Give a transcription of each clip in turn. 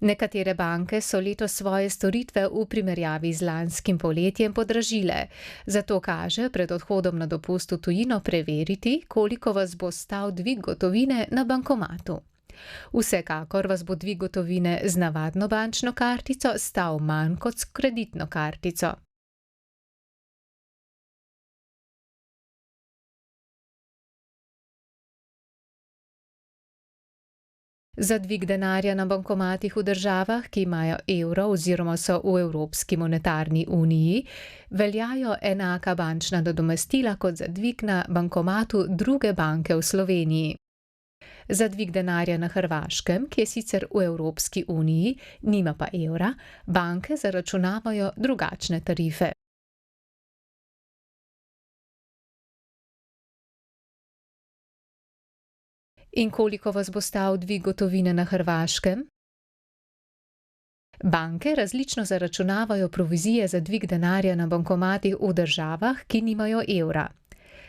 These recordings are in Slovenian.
Nekatere banke so letos svoje storitve v primerjavi z lanskim poletjem podražile, zato kaže pred odhodom na dopust v tujino preveriti, koliko vas bo stal dvig gotovine na bankomatu. Vsekakor vas bo dvig gotovine z navadno bančno kartico stal manj kot s kreditno kartico. Za dvig denarja na bankomatih v državah, ki imajo evro oziroma so v Evropski monetarni uniji, veljajo enaka bančna nadomestila kot za dvig na bankomatu druge banke v Sloveniji. Za dvig denarja na Hrvaškem, ki je sicer v Evropski uniji, nima pa evra, banke zaračunavajo drugačne tarife. In koliko vas bo stal dvig gotovine na Hrvaškem? Banke različno zaračunavajo provizije za dvig denarja na bankomatih v državah, ki nimajo evra.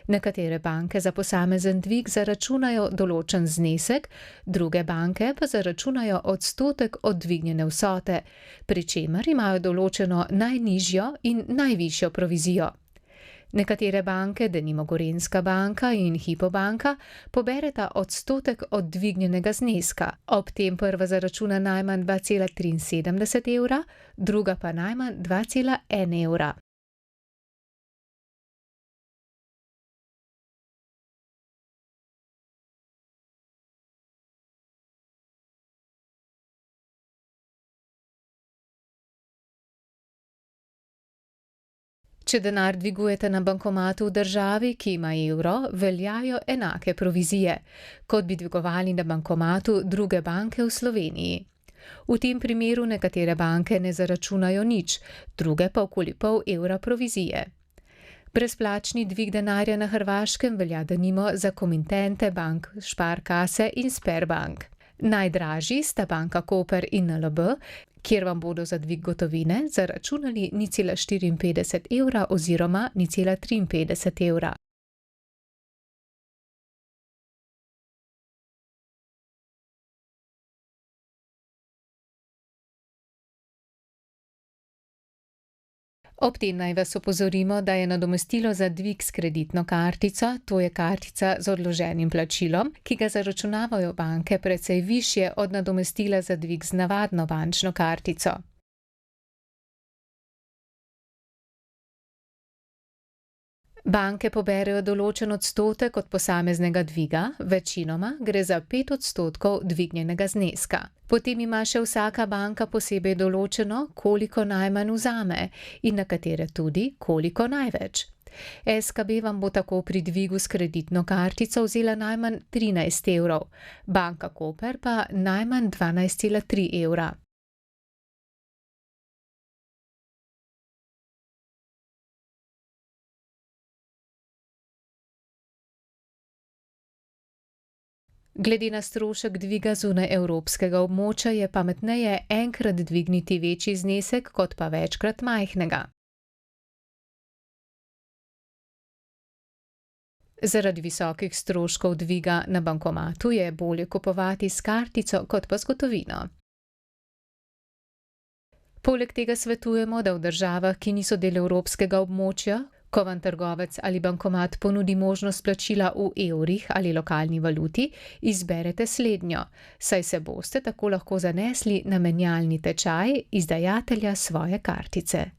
Nekatere banke za posamezen dvig zaračunajo določen znesek, druge banke pa zaračunajo odstotek od dvignjene vsote, pri čemer imajo določeno najnižjo in najvišjo provizijo. Nekatere banke, denimo Gorenjska banka in Hypo banka, pobereta odstotek od dvignjenega zneska. Ob tem prva zaračuna najmanj 2,73 evra, druga pa najmanj 2,1 evra. Če denar dvigujete na bankomatu v državi, ki ima evro, veljajo enake provizije, kot bi dvigovali na bankomatu druge banke v Sloveniji. V tem primeru nekatere banke ne zaračunajo nič, druge pa okoli pol evra provizije. Brezplačni dvig denarja na Hrvaškem velja denimo za komitente bank Sparkasse in Sberbank. Najdražji sta banka Koper in NLB, kjer vam bodo za dvig gotovine zaračunali 0,54 evra oziroma 0,53 evra. Ob tem naj vas opozorimo, da je nadomestilo za dvig s kreditno kartico, to je kartica z odloženim plačilom, ki ga zaračunavajo banke, precej višje od nadomestila za dvig z navadno bančno kartico. Banke poberejo določen odstotek od posameznega dviga, večinoma gre za 5 odstotkov dvignjenega zneska. Potem ima še vsaka banka posebej določeno, koliko najmanj vzame in nekatere tudi, koliko največ. SKB vam bo tako pri dvigu s kreditno kartico vzela najmanj 13 evrov, banka Koper pa najmanj 12,3 evra. Glede na strošek dviga zunaj evropskega območja je pametneje enkrat dvigniti večji znesek, kot pa večkrat majhnega. Zaradi visokih stroškov dviga na bankomatu je bolje kupovati s kartico kot pa z gotovino. Poleg tega svetujemo, da v državah, ki niso del evropskega območja, ko vam trgovec ali bankomat ponudi možnost plačila v evrih ali lokalni valuti, izberete slednjo, saj se boste tako lahko zanesli na menjalni tečaj izdajatelja svoje kartice.